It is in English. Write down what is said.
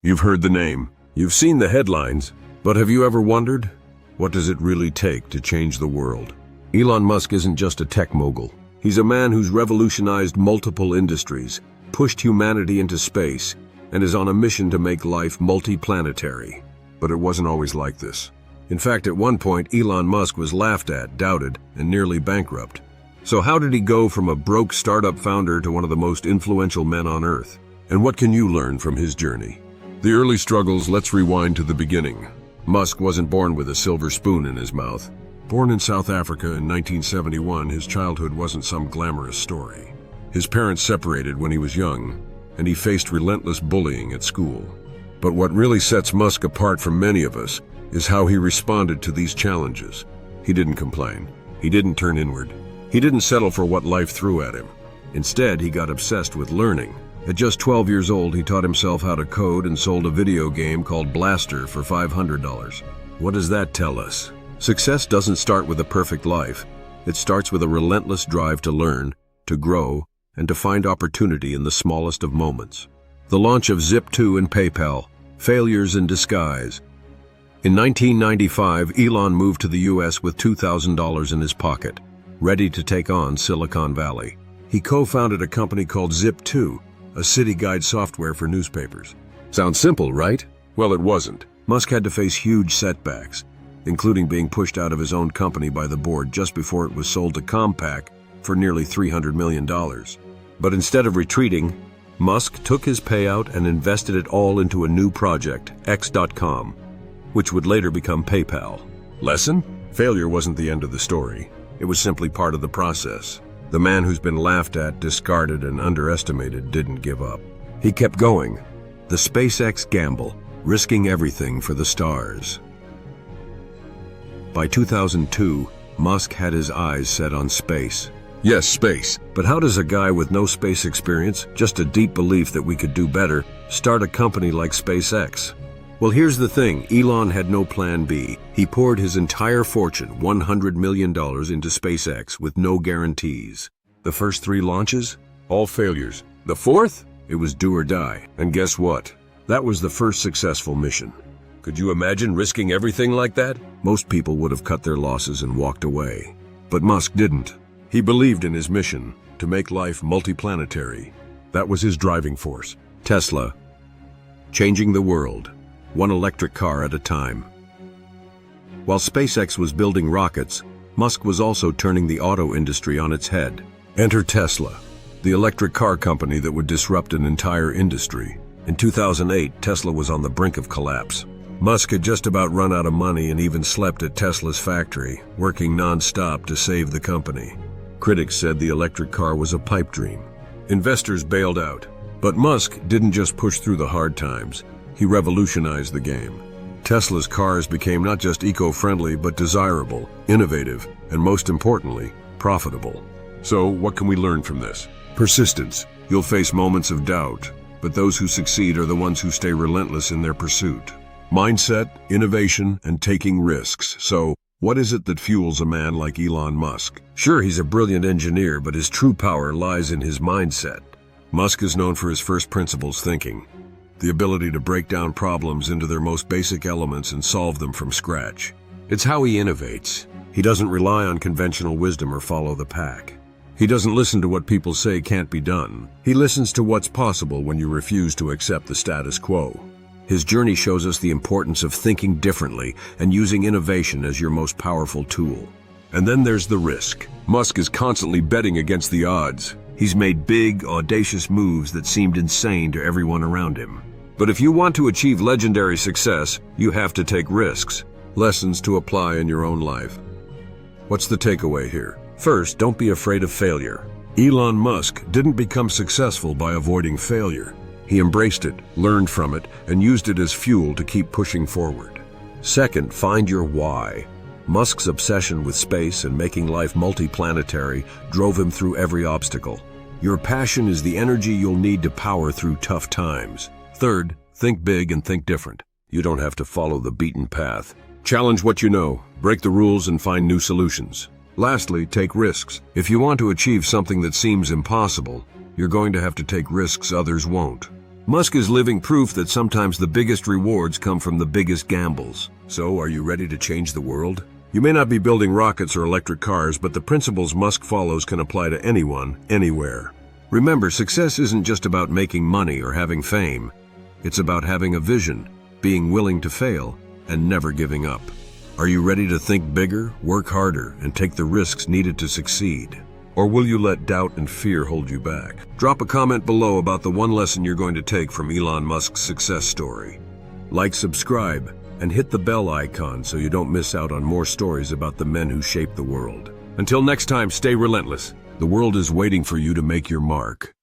You've heard the name. You've seen the headlines. But have you ever wondered, what does it really take to change the world? Elon Musk isn't just a tech mogul. He's a man who's revolutionized multiple industries, pushed humanity into space, and is on a mission to make life multi-planetary. But it wasn't always like this. In fact, at one point, Elon Musk was laughed at, doubted, and nearly bankrupt. So how did he go from a broke startup founder to one of the most influential men on Earth? And what can you learn from his journey? The early struggles, let's rewind to the beginning. Musk wasn't born with a silver spoon in his mouth. Born in South Africa in 1971, his childhood wasn't some glamorous story. His parents separated when he was young, and he faced relentless bullying at school. But what really sets Musk apart from many of us is how he responded to these challenges. He didn't complain. He didn't turn inward. He didn't settle for what life threw at him. Instead, he got obsessed with learning. At just 12 years old, he taught himself how to code and sold a video game called Blaster for $500. What does that tell us? Success doesn't start with a perfect life. It starts with a relentless drive to learn, to grow, and to find opportunity in the smallest of moments. The launch of Zip2 and PayPal, failures in disguise. In 1995, Elon moved to the US with $2,000 in his pocket, ready to take on Silicon Valley. He co-founded a company called Zip2, a city guide software for newspapers. Sounds simple, right? Well, it wasn't. Musk had to face huge setbacks, including being pushed out of his own company by the board just before it was sold to Compaq for nearly $300 million. But instead of retreating, Musk took his payout and invested it all into a new project, X.com, which would later become PayPal. Lesson? Failure wasn't the end of the story. It was simply part of the process. The man who's been laughed at, discarded, and underestimated didn't give up. He kept going. The SpaceX gamble, risking everything for the stars. By 2002, Musk had his eyes set on space. Yes, space. But how does a guy with no space experience, just a deep belief that we could do better, start a company like SpaceX? Well, here's the thing. Elon had no plan B. He poured his entire fortune, $100 million, into SpaceX with no guarantees. The first 3 launches? All failures. The 4th? It was do or die. And guess what? That was the first successful mission. Could you imagine risking everything like that? Most people would have cut their losses and walked away. But Musk didn't. He believed in his mission, to make life multiplanetary. That was his driving force. Tesla. Changing the world, one electric car at a time. While SpaceX was building rockets, Musk was also turning the auto industry on its head. Enter Tesla, the electric car company that would disrupt an entire industry. In 2008, Tesla was on the brink of collapse. Musk had just about run out of money and even slept at Tesla's factory, working non-stop to save the company. Critics said the electric car was a pipe dream. Investors bailed out. But Musk didn't just push through the hard times. He revolutionized the game. Tesla's cars became not just eco-friendly, but desirable, innovative, and most importantly, profitable. So, what can we learn from this? Persistence. You'll face moments of doubt, but those who succeed are the ones who stay relentless in their pursuit. Mindset, innovation, and taking risks. So, what is it that fuels a man like Elon Musk? Sure, he's a brilliant engineer, but his true power lies in his mindset. Musk is known for his first principles thinking, the ability to break down problems into their most basic elements and solve them from scratch. It's how he innovates. He doesn't rely on conventional wisdom or follow the pack. He doesn't listen to what people say can't be done. He listens to what's possible when you refuse to accept the status quo. His journey shows us the importance of thinking differently and using innovation as your most powerful tool. And then there's the risk. Musk is constantly betting against the odds. He's made big, audacious moves that seemed insane to everyone around him. But if you want to achieve legendary success, you have to take risks. Lessons to apply in your own life. What's the takeaway here? First, don't be afraid of failure. Elon Musk didn't become successful by avoiding failure. He embraced it, learned from it, and used it as fuel to keep pushing forward. Second, find your why. Musk's obsession with space and making life multiplanetary drove him through every obstacle. Your passion is the energy you'll need to power through tough times. Third, think big and think different. You don't have to follow the beaten path. Challenge what you know, break the rules, and find new solutions. Lastly, take risks. If you want to achieve something that seems impossible, you're going to have to take risks others won't. Musk is living proof that sometimes the biggest rewards come from the biggest gambles. So, are you ready to change the world? You may not be building rockets or electric cars, but the principles Musk follows can apply to anyone, anywhere. Remember, success isn't just about making money or having fame. It's about having a vision, being willing to fail, and never giving up. Are you ready to think bigger, work harder, and take the risks needed to succeed? Or will you let doubt and fear hold you back? Drop a comment below about the one lesson you're going to take from Elon Musk's success story. Like, subscribe, and hit the bell icon so you don't miss out on more stories about the men who shape the world. Until next time, stay relentless. The world is waiting for you to make your mark.